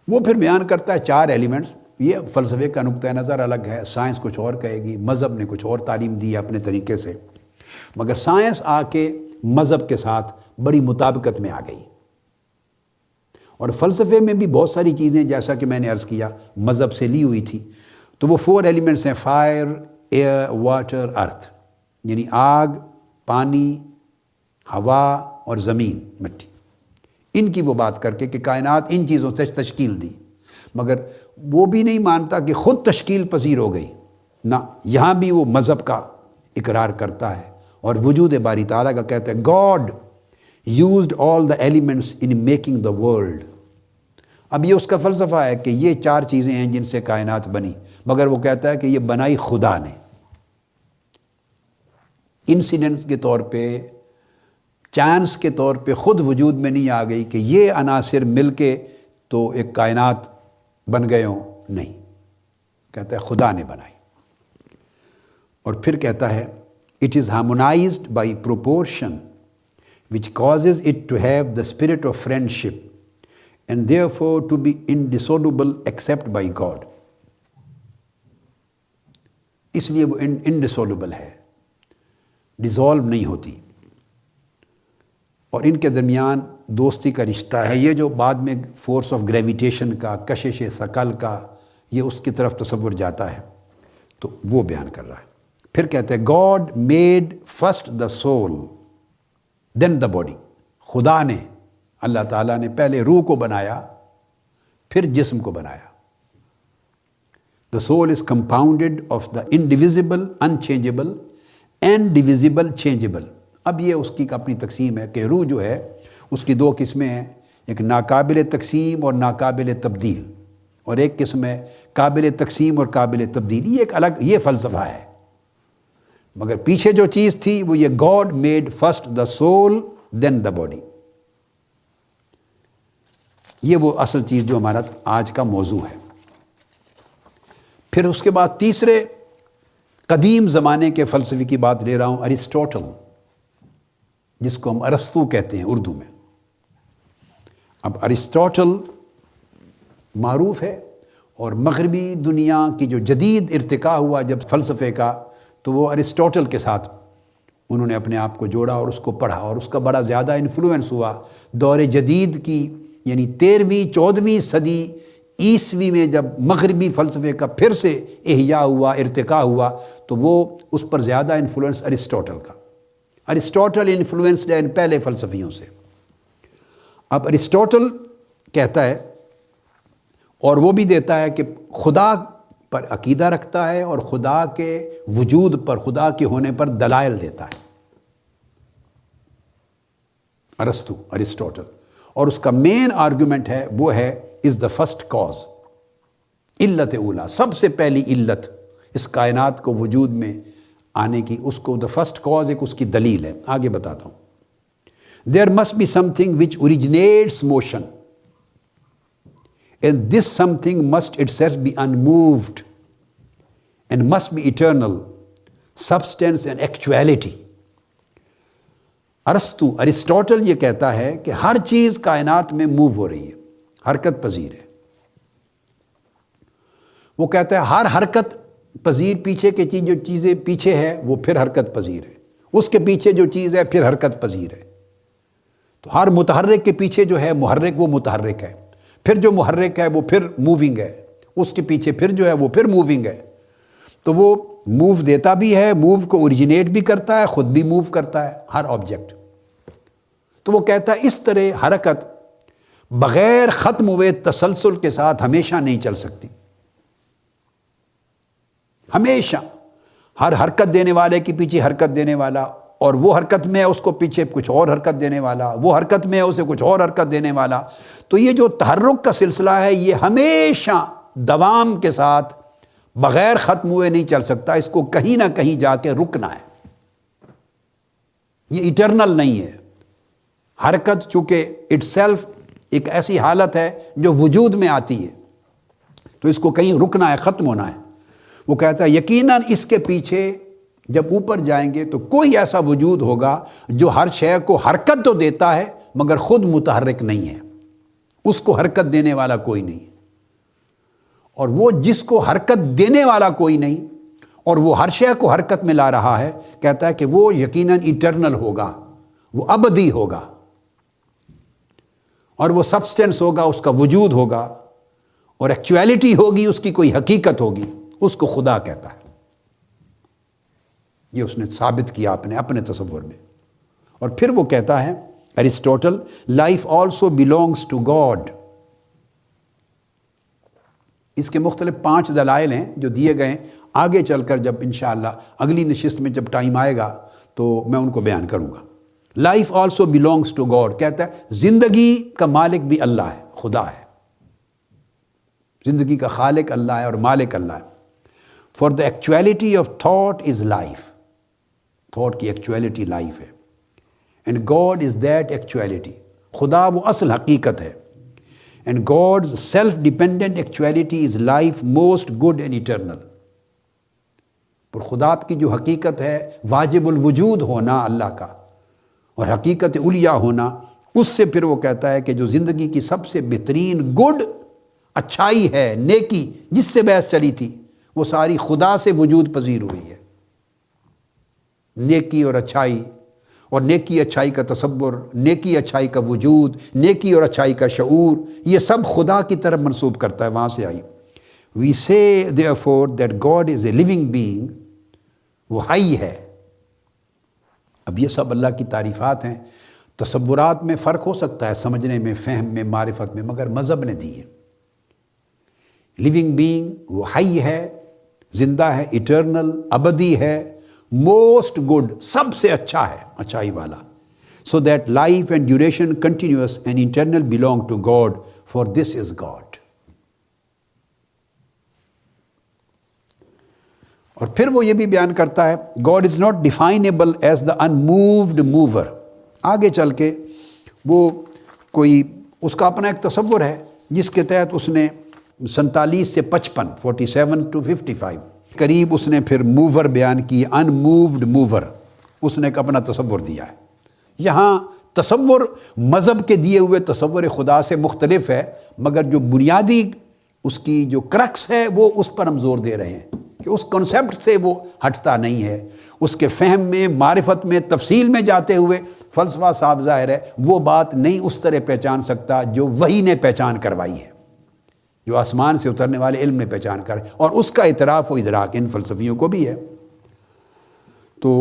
وہ پھر بیان کرتا ہے 4 ایلیمنٹس، یہ فلسفے کا نقطہ نظر الگ ہے، سائنس کچھ اور کہے گی، مذہب نے کچھ اور تعلیم دی ہے اپنے طریقے سے، مگر سائنس آ کے مذہب کے ساتھ بڑی مطابقت میں آ گئی، اور فلسفے میں بھی بہت ساری چیزیں جیسا کہ میں نے عرض کیا مذہب سے لی ہوئی تھی۔ تو وہ 4 ایلیمنٹس ہیں، فائر، ایئر، واٹر، ارتھ، یعنی آگ، پانی، ہوا اور زمین، مٹی، ان کی وہ بات کر کے کہ کائنات ان چیزوں سے تشکیل دی، مگر وہ بھی نہیں مانتا کہ خود تشکیل پذیر ہو گئی، نہ، یہاں بھی وہ مذہب کا اقرار کرتا ہے، اور وجود باری تعالیٰ کا کہتا ہے God used all the elements in making the world. اب یہ اس کا فلسفہ ہے کہ یہ 4 چیزیں ہیں جن سے کائنات بنی، مگر وہ کہتا ہے کہ یہ بنائی خدا نے، انسیڈنٹ کے طور پہ، چانس کے طور پہ خود وجود میں نہیں آ گئی کہ یہ عناصر مل کے تو ایک کائنات بن گئے ہوں، نہیں، کہتا ہے خدا نے بنائی۔ اور پھر کہتا ہے it is harmonized by proportion which causes it to have the spirit of friendship and therefore to be indissoluble except by God۔ اس لیے وہ indissoluble ہے، ڈیزالو نہیں ہوتی، اور ان کے درمیان دوستی کا رشتہ ہے. یہ جو بعد میں فورس آف گریویٹیشن کا، کشش ثقل کا، یہ اس کی طرف تصور جاتا ہے، تو وہ بیان کر رہا ہے. پھر کہتے ہیں God made first the soul then the body. خدا نے، اللہ تعالیٰ نے پہلے روح کو بنایا پھر جسم کو بنایا. The soul is compounded of the indivisible unchangeable and divisible changeable. اب یہ اس کی اپنی تقسیم ہے کہ روح جو ہے اس کی دو قسمیں ہیں، ایک ناقابل تقسیم اور ناقابل تبدیل، اور ایک قسم ہے قابل تقسیم اور قابل تبدیل. یہ ایک الگ یہ فلسفہ ہے، مگر پیچھے جو چیز تھی وہ یہ God made first the soul then the body. یہ وہ اصل چیز جو ہمارا آج کا موضوع ہے. پھر اس کے بعد تیسرے قدیم زمانے کے فلسفے کی بات لے رہا ہوں، ارسطوٹل، جس کو ہم ارسطو کہتے ہیں اردو میں. اب ارسطوٹل معروف ہے، اور مغربی دنیا کی جو جدید ارتقاء ہوا جب فلسفے کا، تو وہ ارسطوٹل کے ساتھ انہوں نے اپنے آپ کو جوڑا اور اس کو پڑھا، اور اس کا بڑا زیادہ انفلوئنس ہوا. دور جدید کی یعنی 13ویں 14ویں صدی عیسوی میں جب مغربی فلسفے کا پھر سے احیاء ہوا، ارتقاء ہوا، تو وہ اس پر زیادہ انفلوئنس ارسطوٹل کا. ارسطوٹل انفلوئنسڈ ہے ان پہلے فلسفیوں سے. اب ارسطوٹل کہتا ہے، اور وہ بھی دیتا ہے کہ خدا پر عقیدہ رکھتا ہے اور خدا کے وجود پر، خدا کے ہونے پر دلائل دیتا ہے ارسطوٹل. اور اس کا مین آرگومنٹ ہے وہ ہے از دا فرسٹ کاز، علت اولا، سب سے پہلی علت اس کائنات کو وجود میں آنے کی، اس کو دا فرسٹ کاز ایک اس کی دلیل ہے. آگے بتاتا ہوں. There must be something which originates motion and this something must itself be unmoved and must be eternal substance and actuality. Aristotle یہ کہتا ہے کہ ہر چیز کائنات میں موو ہو رہی ہے، حرکت پذیر ہے. وہ کہتا ہے ہر حرکت پذیر پیچھے کے چیز، جو چیزیں پیچھے ہے وہ پھر حرکت پذیر ہے، اس کے پیچھے جو چیز ہے پھر حرکت پذیر ہے. تو ہر متحرک کے پیچھے جو ہے محرک، وہ متحرک ہے، پھر جو محرک ہے وہ پھر موونگ ہے، اس کے پیچھے پھر جو ہے وہ پھر موونگ ہے. تو وہ موو دیتا بھی ہے، موو کو اوریجنیٹ بھی کرتا ہے، خود بھی موو کرتا ہے ہر آبجیکٹ. تو وہ کہتا ہے اس طرح حرکت بغیر ختم ہوئے تسلسل کے ساتھ ہمیشہ نہیں چل سکتی. ہمیشہ ہر حرکت دینے والے کے پیچھے حرکت دینے والا، اور وہ حرکت میں ہے اس کو پیچھے کچھ اور حرکت دینے والا، وہ حرکت میں ہے اسے کچھ اور حرکت دینے والا. تو یہ جو تحرک کا سلسلہ ہے یہ ہمیشہ دوام کے ساتھ بغیر ختم ہوئے نہیں چل سکتا، اس کو کہیں نہ کہیں جا کے رکنا ہے. یہ ایٹرنل نہیں ہے. حرکت چونکہ اٹ سیلف ایک ایسی حالت ہے جو وجود میں آتی ہے، تو اس کو کہیں رکنا ہے، ختم ہونا ہے. وہ کہتا ہے یقیناً اس کے پیچھے جب اوپر جائیں گے تو کوئی ایسا وجود ہوگا جو ہر شے کو حرکت تو دیتا ہے مگر خود متحرک نہیں ہے، اس کو حرکت دینے والا کوئی نہیں. اور وہ جس کو حرکت دینے والا کوئی نہیں اور وہ ہر شے کو حرکت میں لا رہا ہے، کہتا ہے کہ وہ یقیناً ایٹرنل ہوگا، وہ ابدی ہوگا، اور وہ سبسٹینس ہوگا، اس کا وجود ہوگا، اور ایکچویلٹی ہوگی، اس کی کوئی حقیقت ہوگی. اس کو خدا کہتا ہے. یہ اس نے ثابت کیا اپنے تصور میں. اور پھر وہ کہتا ہے Aristotle, life also belongs to God. اس کے مختلف 5 دلائل ہیں جو دیے گئے. آگے چل کر جب انشاءاللہ اگلی نشست میں جب ٹائم آئے گا تو میں ان کو بیان کروں گا. Life also belongs to God کہتا ہے زندگی کا مالک بھی اللہ ہے، خدا ہے. زندگی کا خالق اللہ ہے اور مالک اللہ ہے. For the actuality of thought is life. Thought کی ایکچویلٹی لائف ہے. And God is that actuality. خدا وہ اصل حقیقت ہے. And God's self dependent actuality is life most good and eternal. پر خدا کی جو حقیقت ہے، واجب الوجود ہونا اللہ کا اور حقیقت علیہ ہونا، اس سے پھر وہ کہتا ہے کہ جو زندگی کی سب سے بہترین گڈ اچھائی ہے، نیکی جس سے بحث چلی تھی، وہ ساری خدا سے وجود پذیر ہوئی ہے. نیکی اور اچھائی اور نیکی اچھائی کا تصور، نیکی اچھائی کا وجود، نیکی اور اچھائی کا شعور، یہ سب خدا کی طرف منسوب کرتا ہے، وہاں سے آئی۔ We say therefore that God is a living being، وہ حی ہے۔ اب یہ سب اللہ کی تعریفات ہیں، تصورات میں فرق ہو سکتا ہے، سمجھنے میں، فہم میں، معرفت میں، مگر مذہب نے دی ہے۔ لیونگ بینگ، وہ حی ہے، زندہ ہے، ایٹرنل، ابدی ہے، موسٹ گڈ، سب سے اچھا ہے، اچھائی والا۔ So that life and duration continuous and internal belong to God, for this is God. اور پھر وہ یہ بھی بیان کرتا ہے، God is not definable as the unmoved mover. آگے چل کے وہ کوئی اس کا اپنا ایک تصور ہے جس کے تحت اس نے 47 سے 55، 47 to 55 قریب اس نے پھر موور بیان کی، انمووڈ موور، اس نے ایک اپنا تصور دیا ہے۔ یہاں تصور مذہب کے دیے ہوئے تصور خدا سے مختلف ہے، مگر جو بنیادی اس کی جو کرکس ہے وہ اس پر ہم زور دے رہے ہیں کہ اس کنسیپٹ سے وہ ہٹتا نہیں ہے۔ اس کے فہم میں، معرفت میں، تفصیل میں جاتے ہوئے فلسفہ صاحب ظاہر ہے وہ بات نہیں اس طرح پہچان سکتا جو وحی نے پہچان کروائی ہے، جو آسمان سے اترنے والے علم نے پہچان کر، اور اس کا اعتراف و ادراک ان فلسفیوں کو بھی ہے۔ تو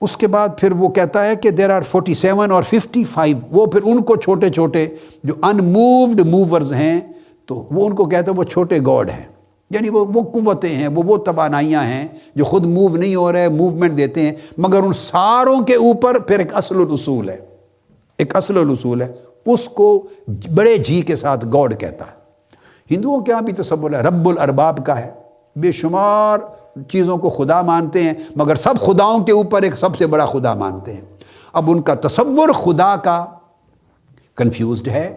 اس کے بعد پھر وہ کہتا ہے کہ دیر آر 47 اور 55، وہ پھر ان کو چھوٹے چھوٹے جو انمووڈ موورز ہیں، تو وہ ان کو کہتے ہیں وہ چھوٹے گاڈ ہیں، یعنی وہ قوتیں ہیں، وہ توانائیاں ہیں جو خود موو نہیں ہو رہے، موومنٹ دیتے ہیں، مگر ان ساروں کے اوپر پھر ایک اصل الاصول ہے، ایک اصل الاصول ہے، اس کو بڑے جی کے ساتھ گاڈ کہتا ہے۔ ہندوؤں کے یہاں بھی تصور ہے، رب الارباب کا ہے، بے شمار چیزوں کو خدا مانتے ہیں، مگر سب خداؤں کے اوپر ایک سب سے بڑا خدا مانتے ہیں۔ اب ان کا تصور خدا کا کنفیوزڈ ہے،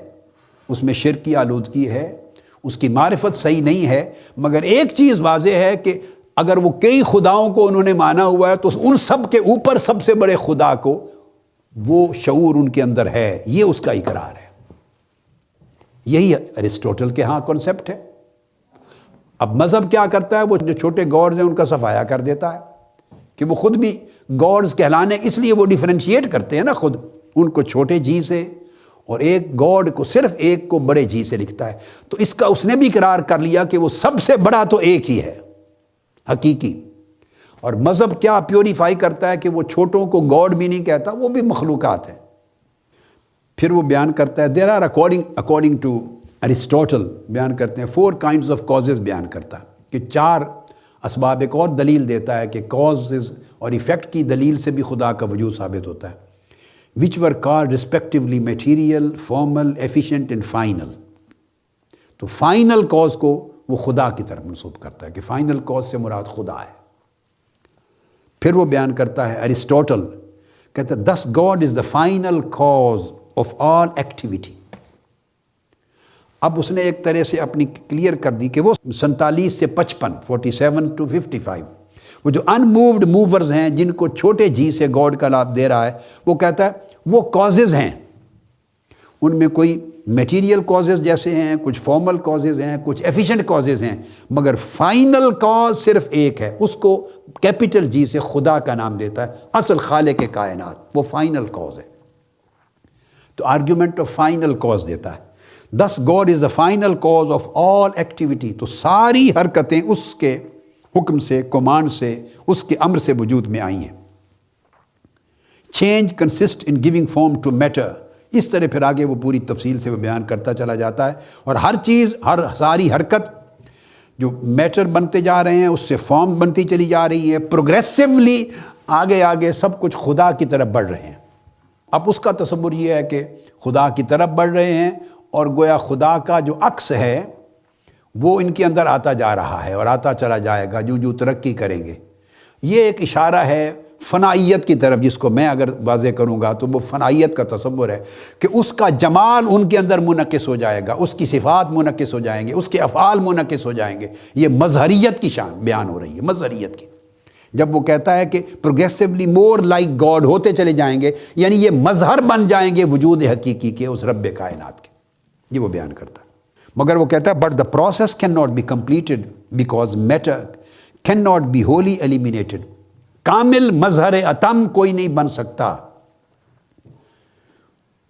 اس میں شرک کی آلودگی ہے، اس کی معرفت صحیح نہیں ہے، مگر ایک چیز واضح ہے کہ اگر وہ کئی خداؤں کو انہوں نے مانا ہوا ہے تو ان سب کے اوپر سب سے بڑے خدا کو وہ شعور ان کے اندر ہے، یہ اس کا اقرار ہے۔ یہی ارسطوٹل کے ہاں کنسپٹ ہے۔ اب مذہب کیا کرتا ہے، وہ جو چھوٹے گاڈز ہیں ان کا صفایا کر دیتا ہے کہ وہ خود بھی گاڈز کہلانے، اس لیے وہ ڈیفرینشیٹ کرتے ہیں نا خود ان کو چھوٹے جی سے، اور ایک گاڈ کو، صرف ایک کو بڑے جی سے لکھتا ہے۔ تو اس کا اس نے بھی اقرار کر لیا کہ وہ سب سے بڑا تو ایک ہی ہے، حقیقی۔ اور مذہب کیا پیوریفائی کرتا ہے کہ وہ چھوٹوں کو گاڈ بھی نہیں کہتا، وہ بھی مخلوقات ہیں۔ پھر وہ بیان کرتا ہے دیر آر اکارڈنگ ٹو ارسطوٹل، بیان کرتے ہیں 4 kinds of causes، بیان کرتا ہے کہ 4 اسباب۔ ایک اور دلیل دیتا ہے کہ کازز اور ایفیکٹ کی دلیل سے بھی خدا کا وجود ثابت ہوتا ہے، which were called respectively material, formal, efficient and final۔ تو فائنل کاز کو وہ خدا کی طرف منسوب کرتا ہے کہ فائنل کاز سے مراد خدا ہے۔ پھر وہ بیان کرتا ہے ارسطوٹل، کہتا ہے thus God is the final cause of all activity۔ اب اس نے ایک طرح سے اپنی کلیئر کر دی کہ وہ 47 سے 55، 47 to 55، وہ جو انمووڈ موورز ہیں جن کو چھوٹے جی سے گاڈ کا لاب دے رہا ہے، وہ کہتا ہے وہ کازز ہیں، ان میں کوئی میٹیریل کازز جیسے ہیں، کچھ فارمل کازز ہیں، کچھ ایفیشینٹ کازز ہیں، مگر فائنل کاز صرف ایک ہے، اس کو کیپٹل جی سے خدا کا نام دیتا ہے، اصل خالق کائنات، وہ فائنل کاز ہے۔ تو آرگیومنٹ آف فائنل کاز دیتا ہے۔ Thus God is the final cause of all activity، تو ساری حرکتیں اس کے حکم سے، کمانڈ سے، اس کے امر سے وجود میں آئی ہیں۔ Change consist in giving form to matter, اس طرح پھر آگے وہ پوری تفصیل سے وہ بیان کرتا چلا جاتا ہے، اور ہر چیز، ساری حرکت جو میٹر بنتے جا رہے ہیں اس سے فارم بنتی چلی جا رہی ہے، پروگریسولی آگے آگے سب کچھ خدا کی طرف بڑھ رہے ہیں۔ اب اس کا تصور یہ ہے کہ خدا کی طرف بڑھ رہے ہیں، اور گویا خدا کا جو عکس ہے وہ ان کے اندر آتا جا رہا ہے اور آتا چلا جائے گا جو ترقی کریں گے۔ یہ ایک اشارہ ہے فنائیت کی طرف، جس کو میں اگر واضح کروں گا تو وہ فنائیت کا تصور ہے کہ اس کا جمال ان کے اندر منعکس ہو جائے گا، اس کی صفات منعکس ہو جائیں گے، اس کے افعال منعکس ہو جائیں گے۔ یہ مظہریت کی شان بیان ہو رہی ہے، مظہریت کی۔ جب وہ کہتا ہے کہ پروگریسولی مور لائک گاڈ ہوتے چلے جائیں گے، یعنی یہ مظہر بن جائیں گے وجود حقیقی کے، اس رب کائنات کے، یہ وہ بیان کرتا ہے۔ مگر وہ کہتا ہے but the process can not be completed because matter can not be wholly eliminated. کامل مظہر اتم کوئی نہیں بن سکتا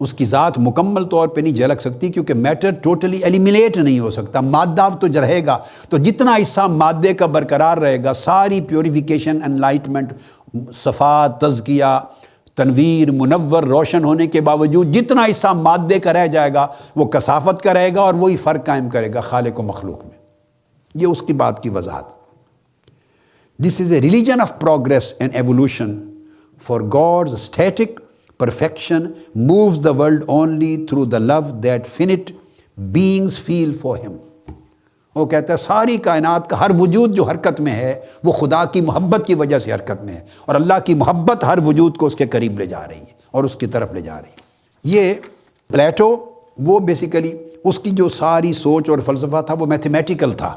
اس کی ذات مکمل طور پہ نہیں جھلک سکتی، کیونکہ میٹر ٹوٹلی ایلیمینیٹ نہیں ہو سکتا، مادہ تو رہے گا، تو جتنا حصہ مادے کا برقرار رہے گا، ساری پیوریفیکیشن، انلائٹمنٹ، صفات، تزکیہ، تنویر، منور، روشن ہونے کے باوجود جتنا حصہ مادے کا رہ جائے گا وہ کثافت کا رہے گا، اور وہی فرق قائم کرے گا خالق و مخلوق میں۔ یہ اس کی بات کی وضاحت۔ This is a religion of progress and evolution, for God's static perfection moves the world only through the love that finite beings feel for him. وہ کہتا ہے ساری کائنات کا ہر وجود جو حرکت میں ہے وہ خدا کی محبت کی وجہ سے حرکت میں ہے، اور اللہ کی محبت ہر وجود کو اس کے قریب لے جا رہی ہے اور اس کی طرف لے جا رہی ہے۔ یہ پلیٹو، وہ بیسیکلی اس کی جو ساری سوچ اور فلسفہ تھا وہ میتھمیٹیکل تھا،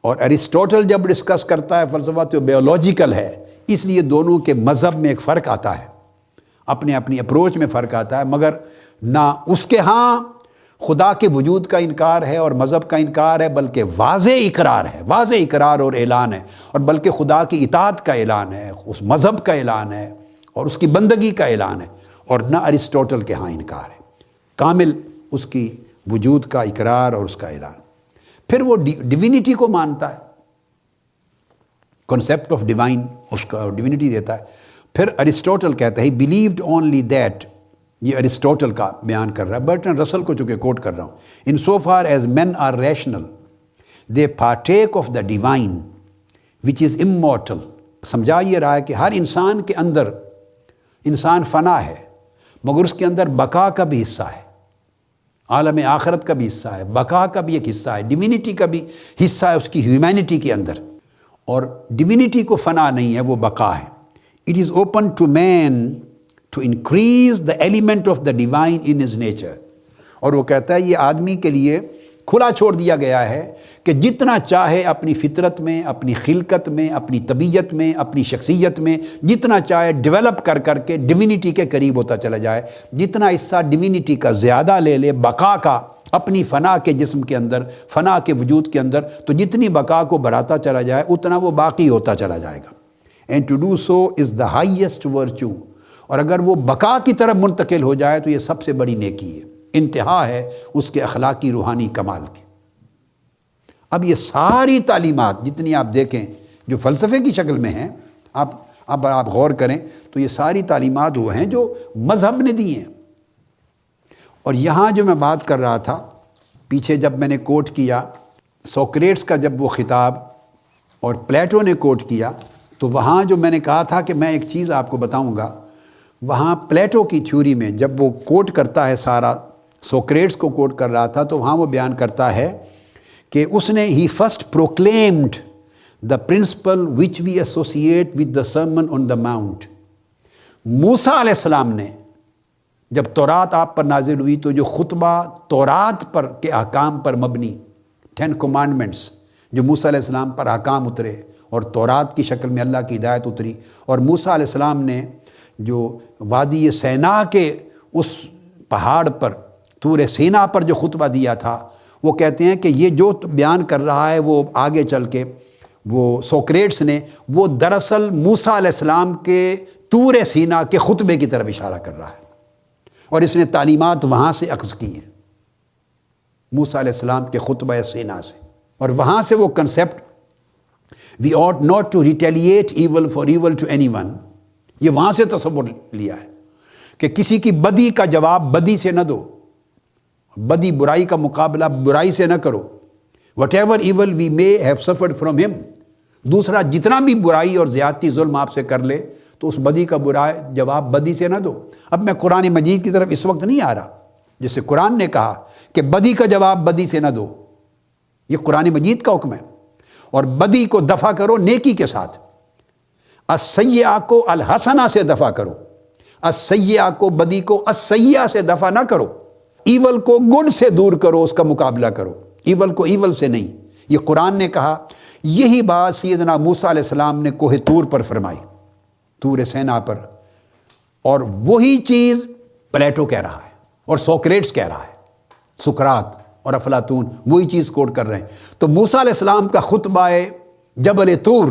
اور ایرسٹوٹل جب ڈسکس کرتا ہے فلسفہ تو بیولوجیکل ہے، اس لیے دونوں کے مذہب میں ایک فرق آتا ہے، اپنے اپنی اپروچ میں فرق آتا ہے، مگر نہ اس کے ہاں خدا کے وجود کا انکار ہے اور مذہب کا انکار ہے، بلکہ واضح اقرار ہے، واضح اقرار اور اعلان ہے، اور بلکہ خدا کی اطاعت کا اعلان ہے، اس مذہب کا اعلان ہے اور اس کی بندگی کا اعلان ہے، اور نہ ایرسٹوٹل کے ہاں انکار ہے، کامل اس کی وجود کا اقرار اور اس کا اعلان۔ پھر وہ ڈیوینٹی کو مانتا ہے، کنسیپٹ آف ڈیوائن اس کا ڈیوینٹی دیتا ہے۔ پھر ایرسٹوٹل کہتا ہے ہی بلیوڈ اونلی دیٹ، یہ ایرسٹوٹل کا بیان کر رہا ہے، برٹرنڈ رسل کو چونکہ کوٹ کر رہا ہوں، in so far as men are rational they partake of the divine which is immortal. سمجھا یہ رہا ہے کہ ہر انسان کے اندر، انسان فنا ہے مگر اس کے اندر بقا کا بھی حصہ ہے، عالم آخرت کا بھی حصہ ہے، بقا کا بھی ایک حصہ ہے، ڈیوینٹی کا بھی حصہ ہے اس کی ہیومینٹی کے اندر، اور ڈیوینٹی کو فنا نہیں ہے، وہ بقا ہے۔ It is open to man to increase the element of the divine in his nature, اور وہ کہتا ہے یہ آدمی کے لیے کھلا چھوڑ دیا گیا ہے کہ جتنا چاہے اپنی فطرت میں، اپنی خلقت میں، اپنی طبیعت میں، اپنی شخصیت میں جتنا چاہے ڈیولپ کر کے ڈیوینٹی کے قریب ہوتا چلا جائے، جتنا حصہ ڈیوینٹی کا زیادہ لے لے، بقا کا، اپنی فنا کے جسم کے اندر، فنا کے وجود کے اندر، تو جتنی بقا کو بڑھاتا چلا جائے اتنا وہ باقی ہوتا چلا جائے گا۔ And to do so is the highest virtue, اور اگر وہ بقا کی طرف منتقل ہو جائے تو یہ سب سے بڑی نیکی ہے، انتہا ہے اس کے اخلاقی روحانی کمال کی۔ اب یہ ساری تعلیمات جتنی آپ دیکھیں جو فلسفے کی شکل میں ہیں، آپ غور کریں تو یہ ساری تعلیمات وہ ہیں جو مذہب نے دی ہیں۔ اور یہاں جو میں بات کر رہا تھا پیچھے جب میں نے کوٹ کیا سوکریٹس کا، جب وہ خطاب اور پلیٹو نے کوٹ کیا، تو وہاں جو میں نے کہا تھا کہ میں ایک چیز آپ کو بتاؤں گا، وہاں پلیٹو کی تھیوری میں جب وہ کوٹ کرتا ہے سارا، سوکریٹس کو کوٹ کر رہا تھا، تو وہاں وہ بیان کرتا ہے کہ اس نے he first proclaimed the principle which we associate with the Sermon on the Mount. موسیٰ علیہ السلام نے جب تورات آپ پر نازل ہوئی تو جو خطبہ تورات پر کے احکام پر مبنی 10 commandments جو موسیٰ علیہ السلام پر احکام اترے اور تورات کی شکل میں اللہ کی ہدایت اتری، اور موسیٰ علیہ السلام نے جو وادی سینا کے اس پہاڑ پر، طور سینا پر جو خطبہ دیا تھا، وہ کہتے ہیں کہ یہ جو بیان کر رہا ہے وہ آگے چل کے وہ سوکریٹس نے، وہ دراصل موسیٰ علیہ السلام کے طور سینا کے خطبے کی طرف اشارہ کر رہا ہے، اور اس نے تعلیمات وہاں سے اخذ کی ہیں، موسیٰ علیہ السلام کے خطبہ سینا سے، اور وہاں سے وہ concept we ought not to retaliate evil for evil to anyone، یہ وہاں سے تصور لیا ہے کہ کسی کی بدی کا جواب بدی سے نہ دو، بدی برائی کا مقابلہ برائی سے نہ کرو، whatever evil we may have suffered from him، دوسرا جتنا بھی برائی اور زیادتی ظلم آپ سے کر لے تو اس بدی کا برا جواب بدی سے نہ دو۔ اب میں قرآن مجید کی طرف اس وقت نہیں آ رہا، جسے قرآن نے کہا کہ بدی کا جواب بدی سے نہ دو، یہ قرآن مجید کا حکم ہے، اور بدی کو دفع کرو نیکی کے ساتھ، السیئہ کو الحسنہ سے دفع کرو، السیئہ کو، بدی کو السیئہ سے دفع نہ کرو، ایول کو گڈ سے دور کرو، اس کا مقابلہ کرو، ایول کو ایول سے نہیں، یہ قرآن نے کہا۔ یہی بات سیدنا موسیٰ علیہ السلام نے کوہ طور پر فرمائی، طور سینا پر، اور وہی چیز پلیٹو کہہ رہا ہے اور سوکریٹس کہہ رہا ہے، سقراط اور افلاطون وہی چیز کوٹ کر رہے ہیں۔ تو موسیٰ علیہ السلام کا خطبہ جبل طور،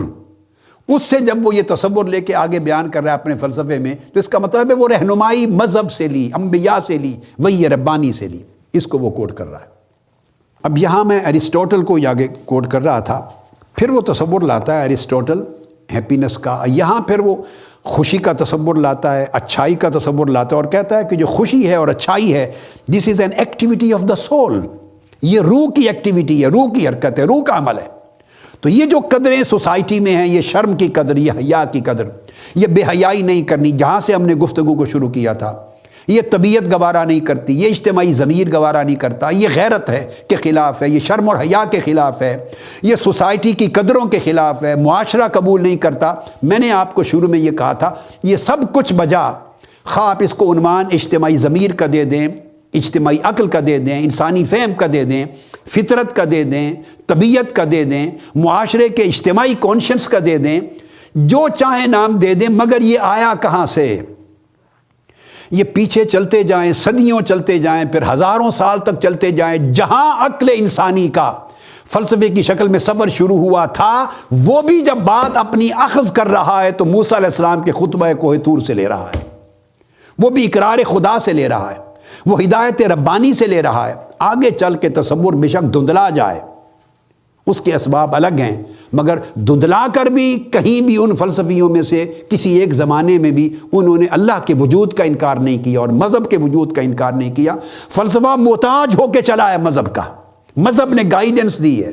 اس سے جب وہ یہ تصور لے کے آگے بیان کر رہا ہے اپنے فلسفے میں، تو اس کا مطلب ہے وہ رہنمائی مذہب سے لی، انبیاء سے لی، وحی ربانی سے لی. اس کو وہ کوٹ کر رہا ہے. اب یہاں میں ایرسٹوٹل کو آگے کوٹ کر رہا تھا. پھر وہ تصور لاتا ہے ایرسٹوٹل ہیپینس کا. یہاں پھر وہ خوشی کا تصور لاتا ہے، اچھائی کا تصور لاتا ہے، اور کہتا ہے کہ جو خوشی ہے اور اچھائی ہے، this is an activity of the soul. یہ روح کی ایکٹیویٹی ہے، روح کی حرکت ہے، روح کا عمل ہے. تو یہ جو قدریں سوسائٹی میں ہیں، یہ شرم کی قدر، یہ حیا کی قدر، یہ بے حیائی نہیں کرنی، جہاں سے ہم نے گفتگو کو شروع کیا تھا، یہ طبیعت گوارا نہیں کرتی، یہ اجتماعی ضمیر گوارا نہیں کرتا، یہ غیرت ہے کے خلاف ہے، یہ شرم اور حیا کے خلاف ہے، یہ سوسائٹی کی قدروں کے خلاف ہے، معاشرہ قبول نہیں کرتا. میں نے آپ کو شروع میں یہ کہا تھا، یہ سب کچھ بجا، خواہ آپ اس کو عنوان اجتماعی ضمیر کا دے دیں، اجتماعی عقل کا دے دیں، انسانی فہم کا دے دیں، فطرت کا دے دیں، طبیعت کا دے دیں، معاشرے کے اجتماعی کانشنس کا دے دیں، جو چاہیں نام دے دیں، مگر یہ آیا کہاں سے؟ یہ پیچھے چلتے جائیں، صدیوں چلتے جائیں، پھر ہزاروں سال تک چلتے جائیں، جہاں عقل انسانی کا فلسفے کی شکل میں سفر شروع ہوا تھا، وہ بھی جب بات اپنی اخذ کر رہا ہے تو موسیٰ علیہ السلام کے خطبہ کوہ طور سے لے رہا ہے، وہ بھی اقرار خدا سے لے رہا ہے، وہ ہدایت ربانی سے لے رہا ہے. آگے چل کے تصور بے شک دھندلا جائے، اس کے اسباب الگ ہیں، مگر دھندلا کر بھی کہیں بھی ان فلسفیوں میں سے کسی ایک زمانے میں بھی انہوں نے اللہ کے وجود کا انکار نہیں کیا اور مذہب کے وجود کا انکار نہیں کیا. فلسفہ محتاج ہو کے چلا ہے مذہب کا، مذہب نے گائیڈنس دی ہے.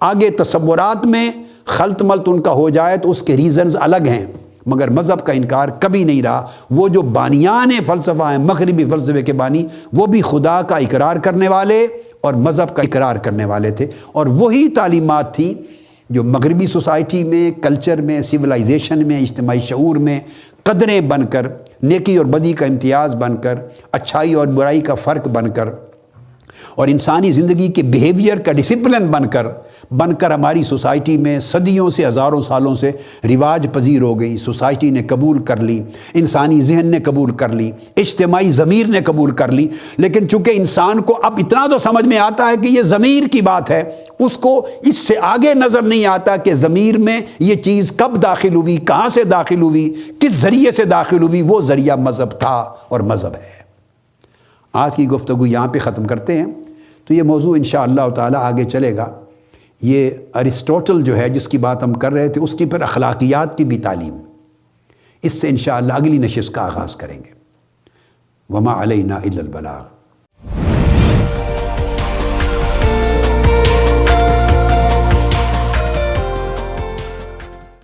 آگے تصورات میں خلط ملط ان کا ہو جائے تو اس کے ریزنز الگ ہیں، مگر مذہب کا انکار کبھی نہیں رہا. وہ جو بانیان فلسفہ ہیں، مغربی فلسفے کے بانی، وہ بھی خدا کا اقرار کرنے والے اور مذہب کا اقرار کرنے والے تھے. اور وہی تعلیمات تھی جو مغربی سوسائٹی میں، کلچر میں، سویلائزیشن میں، اجتماعی شعور میں قدریں بن کر، نیکی اور بدی کا امتیاز بن کر، اچھائی اور برائی کا فرق بن کر، اور انسانی زندگی کے بیہیویئر کا ڈسپلن بن کر ہماری سوسائٹی میں صدیوں سے، ہزاروں سالوں سے رواج پذیر ہو گئی. سوسائٹی نے قبول کر لی، انسانی ذہن نے قبول کر لی، اجتماعی ضمیر نے قبول کر لی. لیکن چونکہ انسان کو اب اتنا تو سمجھ میں آتا ہے کہ یہ ضمیر کی بات ہے، اس کو اس سے آگے نظر نہیں آتا کہ ضمیر میں یہ چیز کب داخل ہوئی، کہاں سے داخل ہوئی، کس ذریعے سے داخل ہوئی. وہ ذریعہ مذہب تھا اور مذہب ہے. آج کی گفتگو یہاں پہ ختم کرتے ہیں. تو یہ موضوع انشاءاللہ تعالی آگے چلے گا. یہ ارسطوٹل جو ہے جس کی بات ہم کر رہے تھے، اس کی پھر اخلاقیات کی بھی تعلیم، اس سے انشاءاللہ اگلی نشست کا آغاز کریں گے. وما علینا الا البلاغ.